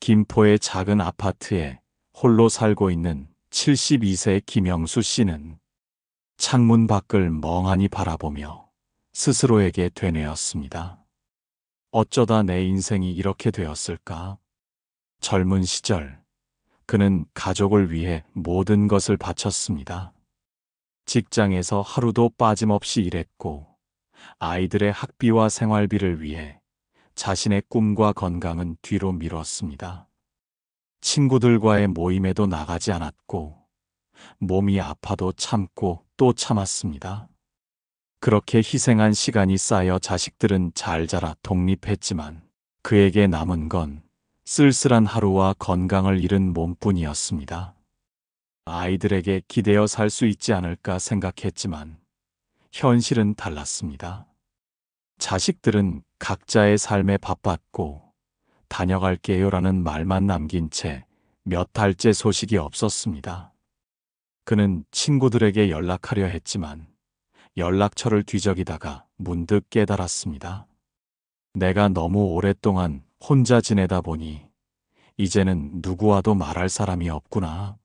김포의 작은 아파트에 홀로 살고 있는 72세 김영수 씨는 창문 밖을 멍하니 바라보며 스스로에게 되뇌었습니다. 어쩌다 내 인생이 이렇게 되었을까? 젊은 시절, 그는 가족을 위해 모든 것을 바쳤습니다. 직장에서 하루도 빠짐없이 일했고, 아이들의 학비와 생활비를 위해 자신의 꿈과 건강은 뒤로 미뤘습니다. 친구들과의 모임에도 나가지 않았고, 몸이 아파도 참고 또 참았습니다. 그렇게 희생한 시간이 쌓여 자식들은 잘 자라 독립했지만 그에게 남은 건 쓸쓸한 하루와 건강을 잃은 몸뿐이었습니다. 아이들에게 기대어 살 수 있지 않을까 생각했지만 현실은 달랐습니다. 자식들은 각자의 삶에 바빴고 다녀갈게요라는 말만 남긴 채 몇 달째 소식이 없었습니다. 그는 친구들에게 연락하려 했지만 연락처를 뒤적이다가 문득 깨달았습니다. 내가 너무 오랫동안 혼자 지내다 보니 이제는 누구와도 말할 사람이 없구나.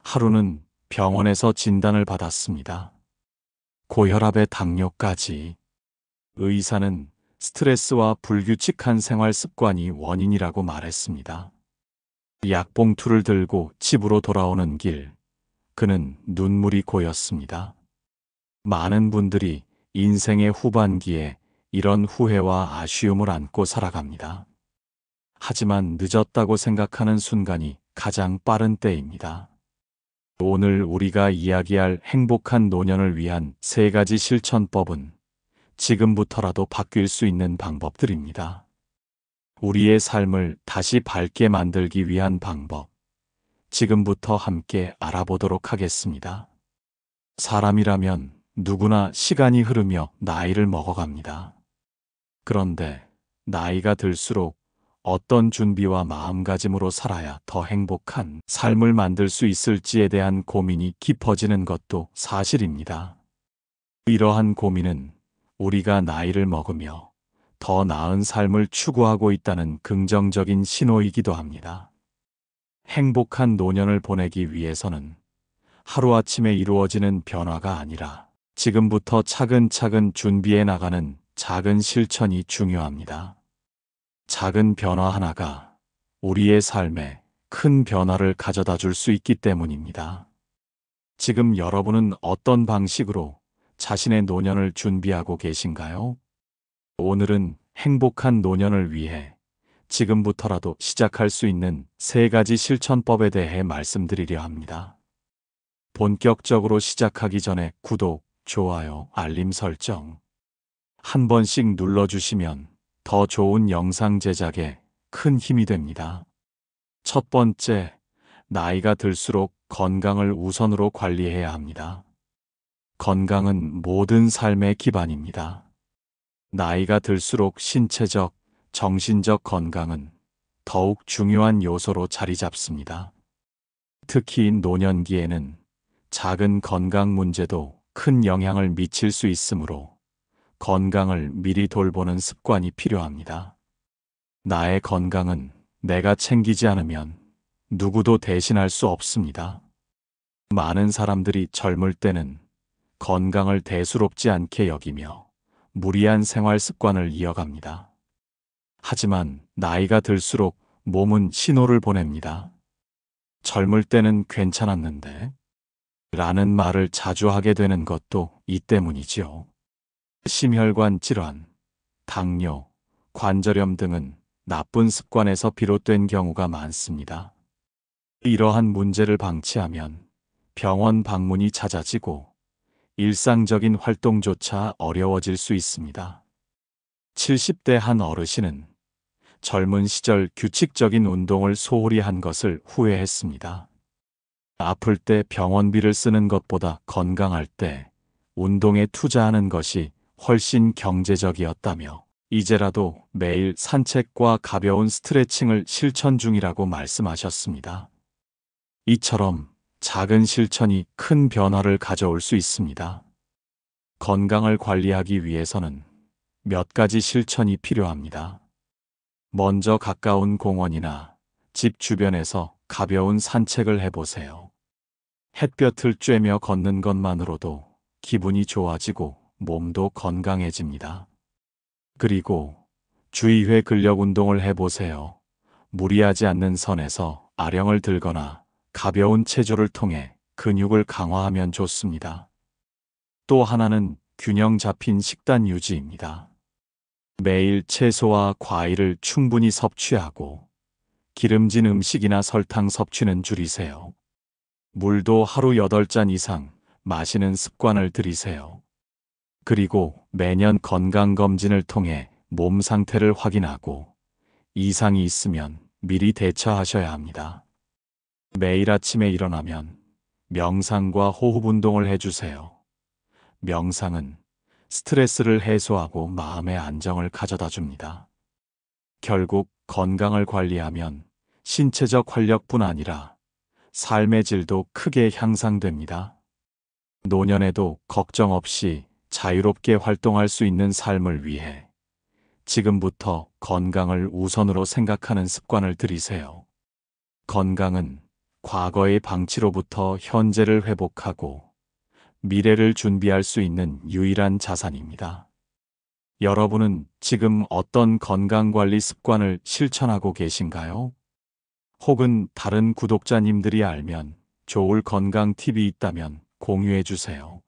하루는 병원에서 진단을 받았습니다. 고혈압에 당뇨까지. 의사는 스트레스와 불규칙한 생활 습관이 원인이라고 말했습니다. 약봉투를 들고 집으로 돌아오는 길, 그는 눈물이 고였습니다. 많은 분들이 인생의 후반기에 이런 후회와 아쉬움을 안고 살아갑니다. 하지만 늦었다고 생각하는 순간이 가장 빠른 때입니다. 오늘 우리가 이야기할 행복한 노년을 위한 3가지 실천법은 지금부터라도 바뀔 수 있는 방법들입니다. 우리의 삶을 다시 밝게 만들기 위한 방법, 지금부터 함께 알아보도록 하겠습니다. 사람이라면 누구나 시간이 흐르며 나이를 먹어갑니다. 그런데 나이가 들수록 어떤 준비와 마음가짐으로 살아야 더 행복한 삶을 만들 수 있을지에 대한 고민이 깊어지는 것도 사실입니다. 이러한 고민은 우리가 나이를 먹으며 더 나은 삶을 추구하고 있다는 긍정적인 신호이기도 합니다. 행복한 노년을 보내기 위해서는 하루아침에 이루어지는 변화가 아니라 지금부터 차근차근 준비해 나가는 작은 실천이 중요합니다. 작은 변화 하나가 우리의 삶에 큰 변화를 가져다 줄 수 있기 때문입니다. 지금 여러분은 어떤 방식으로 자신의 노년을 준비하고 계신가요? 오늘은 행복한 노년을 위해 지금부터라도 시작할 수 있는 3가지 실천법에 대해 말씀드리려 합니다. 본격적으로 시작하기 전에 구독, 좋아요, 알림 설정 한 번씩 눌러주시면 더 좋은 영상 제작에 큰 힘이 됩니다. 첫 번째, 나이가 들수록 건강을 우선으로 관리해야 합니다. 건강은 모든 삶의 기반입니다. 나이가 들수록 신체적, 정신적 건강은 더욱 중요한 요소로 자리 잡습니다. 특히 노년기에는 작은 건강 문제도 큰 영향을 미칠 수 있으므로 건강을 미리 돌보는 습관이 필요합니다. 나의 건강은 내가 챙기지 않으면 누구도 대신할 수 없습니다. 많은 사람들이 젊을 때는 건강을 대수롭지 않게 여기며 무리한 생활 습관을 이어갑니다. 하지만 나이가 들수록 몸은 신호를 보냅니다. 젊을 때는 괜찮았는데 라는 말을 자주 하게 되는 것도 이 때문이지요. 심혈관 질환, 당뇨, 관절염 등은 나쁜 습관에서 비롯된 경우가 많습니다. 이러한 문제를 방치하면 병원 방문이 잦아지고 일상적인 활동조차 어려워질 수 있습니다. 70대 한 어르신은 젊은 시절 규칙적인 운동을 소홀히 한 것을 후회했습니다. 아플 때 병원비를 쓰는 것보다 건강할 때 운동에 투자하는 것이 훨씬 경제적이었다며 이제라도 매일 산책과 가벼운 스트레칭을 실천 중이라고 말씀하셨습니다. 이처럼 작은 실천이 큰 변화를 가져올 수 있습니다. 건강을 관리하기 위해서는 몇 가지 실천이 필요합니다. 먼저 가까운 공원이나 집 주변에서 가벼운 산책을 해보세요. 햇볕을 쬐며 걷는 것만으로도 기분이 좋아지고 몸도 건강해집니다. 그리고 주의회 근력 운동을 해보세요. 무리하지 않는 선에서 아령을 들거나 가벼운 체조를 통해 근육을 강화하면 좋습니다. 또 하나는 균형 잡힌 식단 유지입니다. 매일 채소와 과일을 충분히 섭취하고 기름진 음식이나 설탕 섭취는 줄이세요. 물도 하루 8잔 이상 마시는 습관을 들이세요. 그리고 매년 건강검진을 통해 몸 상태를 확인하고 이상이 있으면 미리 대처하셔야 합니다. 매일 아침에 일어나면 명상과 호흡 운동을 해주세요. 명상은 스트레스를 해소하고 마음의 안정을 가져다 줍니다. 결국 건강을 관리하면 신체적 활력뿐 아니라 삶의 질도 크게 향상됩니다. 노년에도 걱정 없이 자유롭게 활동할 수 있는 삶을 위해 지금부터 건강을 우선으로 생각하는 습관을 들이세요. 건강은 과거의 방치로부터 현재를 회복하고 미래를 준비할 수 있는 유일한 자산입니다. 여러분은 지금 어떤 건강관리 습관을 실천하고 계신가요? 혹은 다른 구독자님들이 알면 좋을 건강 팁이 있다면 공유해 주세요.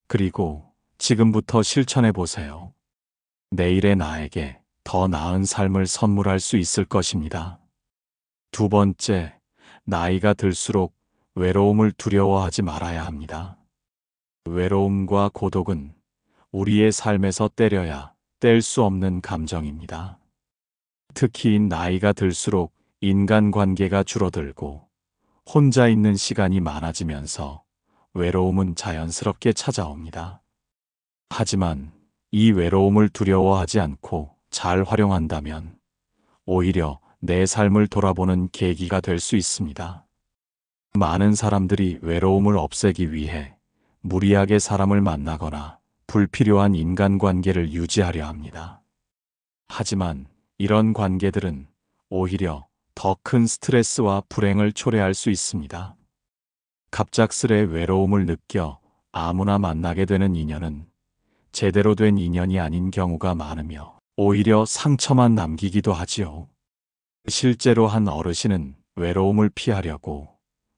그리고 지금부터 실천해 보세요. 내일의 나에게 더 나은 삶을 선물할 수 있을 것입니다. 두 번째, 나이가 들수록 외로움을 두려워하지 말아야 합니다. 외로움과 고독은 우리의 삶에서 떼려야 뗄 수 없는 감정입니다. 특히 나이가 들수록 인간관계가 줄어들고 혼자 있는 시간이 많아지면서 외로움은 자연스럽게 찾아옵니다. 하지만 이 외로움을 두려워하지 않고 잘 활용한다면 오히려 내 삶을 돌아보는 계기가 될 수 있습니다. 많은 사람들이 외로움을 없애기 위해 무리하게 사람을 만나거나 불필요한 인간관계를 유지하려 합니다. 하지만 이런 관계들은 오히려 더 큰 스트레스와 불행을 초래할 수 있습니다. 갑작스레 외로움을 느껴 아무나 만나게 되는 인연은 제대로 된 인연이 아닌 경우가 많으며 오히려 상처만 남기기도 하지요. 실제로 한 어르신은 외로움을 피하려고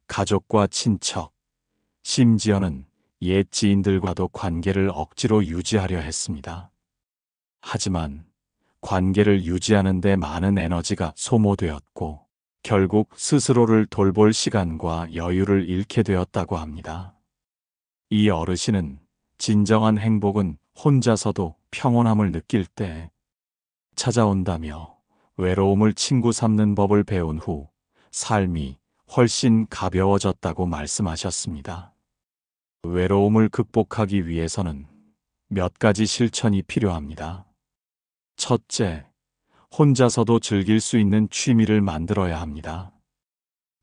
가족과 친척, 심지어는 옛 지인들과도 관계를 억지로 유지하려 했습니다. 하지만 관계를 유지하는 데 많은 에너지가 소모되었고 결국 스스로를 돌볼 시간과 여유를 잃게 되었다고 합니다. 이 어르신은 진정한 행복은 혼자서도 평온함을 느낄 때 찾아온다며 외로움을 친구 삼는 법을 배운 후 삶이 훨씬 가벼워졌다고 말씀하셨습니다. 외로움을 극복하기 위해서는 몇 가지 실천이 필요합니다. 첫째, 혼자서도 즐길 수 있는 취미를 만들어야 합니다.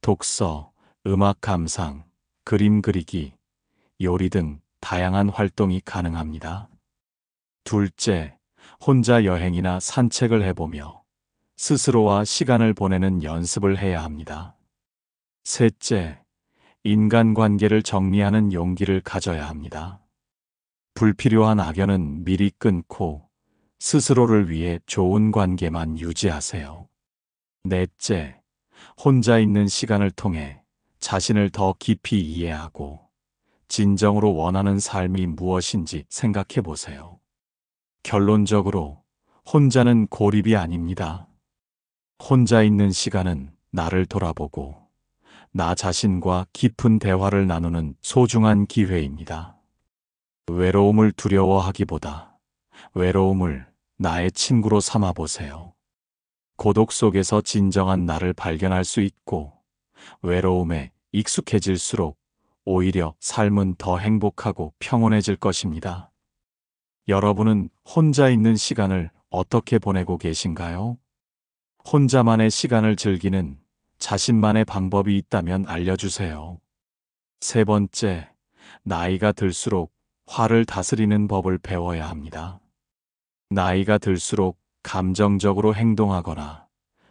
독서, 음악 감상, 그림 그리기, 요리 등 다양한 활동이 가능합니다. 둘째, 혼자 여행이나 산책을 해보며 스스로와 시간을 보내는 연습을 해야 합니다. 셋째, 인간관계를 정리하는 용기를 가져야 합니다. 불필요한 악연은 미리 끊고 스스로를 위해 좋은 관계만 유지하세요. 넷째, 혼자 있는 시간을 통해 자신을 더 깊이 이해하고 진정으로 원하는 삶이 무엇인지 생각해 보세요. 결론적으로 혼자는 고립이 아닙니다. 혼자 있는 시간은 나를 돌아보고 나 자신과 깊은 대화를 나누는 소중한 기회입니다. 외로움을 두려워하기보다 외로움을 나의 친구로 삼아 보세요. 고독 속에서 진정한 나를 발견할 수 있고 외로움에 익숙해질수록 오히려 삶은 더 행복하고 평온해질 것입니다. 여러분은 혼자 있는 시간을 어떻게 보내고 계신가요? 혼자만의 시간을 즐기는 자신만의 방법이 있다면 알려주세요. 세 번째, 나이가 들수록 화를 다스리는 법을 배워야 합니다. 나이가 들수록 감정적으로 행동하거나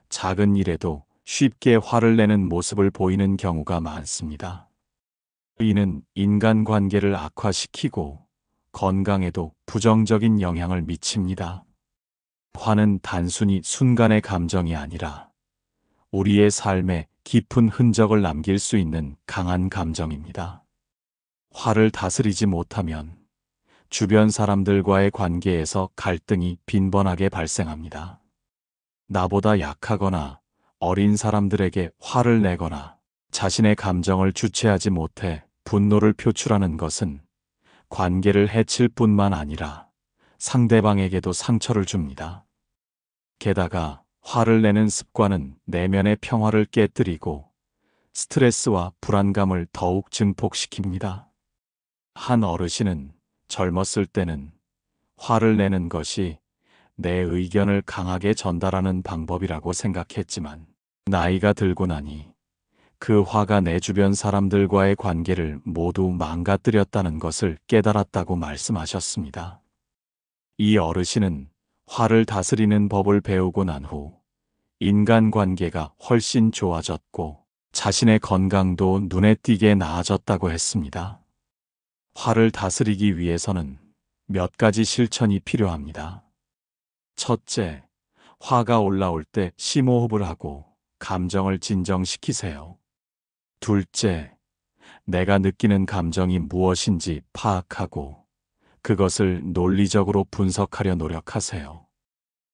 작은 일에도 쉽게 화를 내는 모습을 보이는 경우가 많습니다. 이는 인간관계를 악화시키고 건강에도 부정적인 영향을 미칩니다. 화는 단순히 순간의 감정이 아니라 우리의 삶에 깊은 흔적을 남길 수 있는 강한 감정입니다. 화를 다스리지 못하면 주변 사람들과의 관계에서 갈등이 빈번하게 발생합니다. 나보다 약하거나 어린 사람들에게 화를 내거나 자신의 감정을 주체하지 못해 분노를 표출하는 것은 관계를 해칠 뿐만 아니라 상대방에게도 상처를 줍니다. 게다가 화를 내는 습관은 내면의 평화를 깨뜨리고 스트레스와 불안감을 더욱 증폭시킵니다. 한 어르신은 젊었을 때는 화를 내는 것이 내 의견을 강하게 전달하는 방법이라고 생각했지만 나이가 들고 나니 그 화가 내 주변 사람들과의 관계를 모두 망가뜨렸다는 것을 깨달았다고 말씀하셨습니다. 이 어르신은 화를 다스리는 법을 배우고 난 후 인간관계가 훨씬 좋아졌고 자신의 건강도 눈에 띄게 나아졌다고 했습니다. 화를 다스리기 위해서는 몇 가지 실천이 필요합니다. 첫째, 화가 올라올 때 심호흡을 하고 감정을 진정시키세요. 둘째, 내가 느끼는 감정이 무엇인지 파악하고 그것을 논리적으로 분석하려 노력하세요.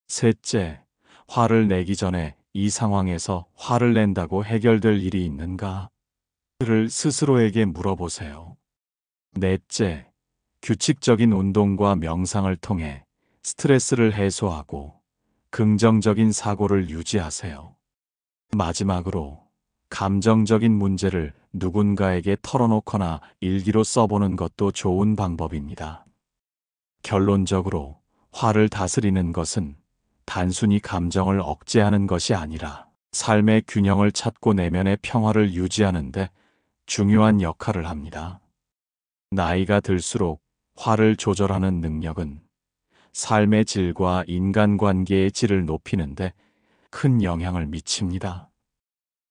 셋째, 화를 내기 전에 이 상황에서 화를 낸다고 해결될 일이 있는가? 를 스스로에게 물어보세요. 넷째, 규칙적인 운동과 명상을 통해 스트레스를 해소하고 긍정적인 사고를 유지하세요. 마지막으로 감정적인 문제를 누군가에게 털어놓거나 일기로 써보는 것도 좋은 방법입니다. 결론적으로 화를 다스리는 것은 단순히 감정을 억제하는 것이 아니라 삶의 균형을 찾고 내면의 평화를 유지하는 데 중요한 역할을 합니다. 나이가 들수록 화를 조절하는 능력은 삶의 질과 인간관계의 질을 높이는데 큰 영향을 미칩니다.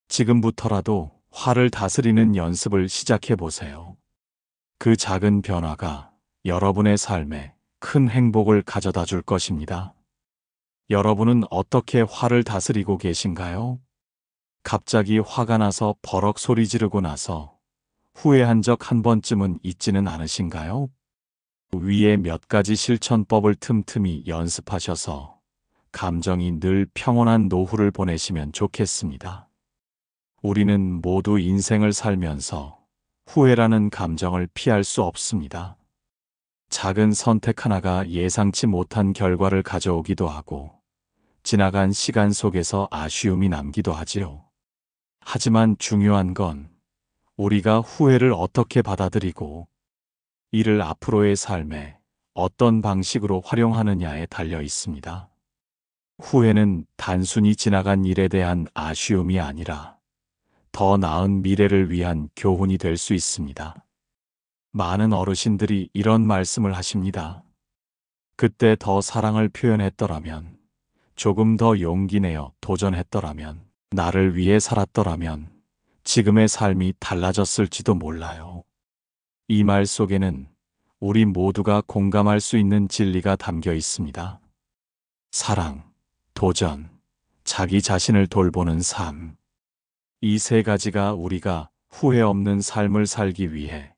지금부터라도 화를 다스리는 연습을 시작해 보세요. 그 작은 변화가 여러분의 삶에 큰 행복을 가져다 줄 것입니다. 여러분은 어떻게 화를 다스리고 계신가요? 갑자기 화가 나서 버럭 소리 지르고 나서 후회한 적 한 번쯤은 있지는 않으신가요? 위에 몇 가지 실천법을 틈틈이 연습하셔서 감정이 늘 평온한 노후를 보내시면 좋겠습니다. 우리는 모두 인생을 살면서 후회라는 감정을 피할 수 없습니다. 작은 선택 하나가 예상치 못한 결과를 가져오기도 하고 지나간 시간 속에서 아쉬움이 남기도 하지요. 하지만 중요한 건 우리가 후회를 어떻게 받아들이고 이를 앞으로의 삶에 어떤 방식으로 활용하느냐에 달려 있습니다. 후회는 단순히 지나간 일에 대한 아쉬움이 아니라 더 나은 미래를 위한 교훈이 될 수 있습니다. 많은 어르신들이 이런 말씀을 하십니다. 그때 더 사랑을 표현했더라면, 조금 더 용기 내어 도전했더라면, 나를 위해 살았더라면 지금의 삶이 달라졌을지도 몰라요. 이 말 속에는 우리 모두가 공감할 수 있는 진리가 담겨 있습니다. 사랑, 도전, 자기 자신을 돌보는 삶. 이 세 가지가 우리가 후회 없는 삶을 살기 위해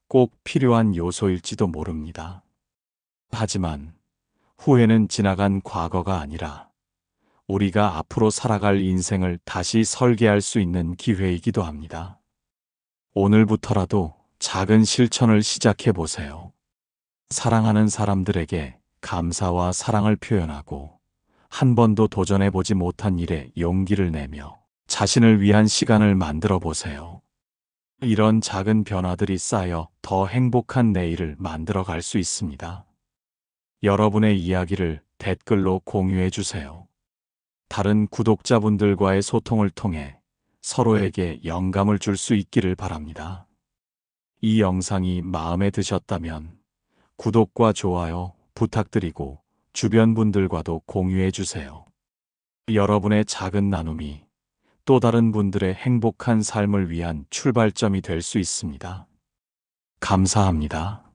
꼭 필요한 요소일지도 모릅니다. 하지만 후회는 지나간 과거가 아니라 우리가 앞으로 살아갈 인생을 다시 설계할 수 있는 기회이기도 합니다. 오늘부터라도 작은 실천을 시작해 보세요. 사랑하는 사람들에게 감사와 사랑을 표현하고 한 번도 도전해 보지 못한 일에 용기를 내며 자신을 위한 시간을 만들어 보세요. 이런 작은 변화들이 쌓여 더 행복한 내일을 만들어 갈 수 있습니다. 여러분의 이야기를 댓글로 공유해 주세요. 다른 구독자분들과의 소통을 통해 서로에게 영감을 줄 수 있기를 바랍니다. 이 영상이 마음에 드셨다면 구독과 좋아요 부탁드리고 주변 분들과도 공유해 주세요. 여러분의 작은 나눔이 또 다른 분들의 행복한 삶을 위한 출발점이 될 수 있습니다. 감사합니다.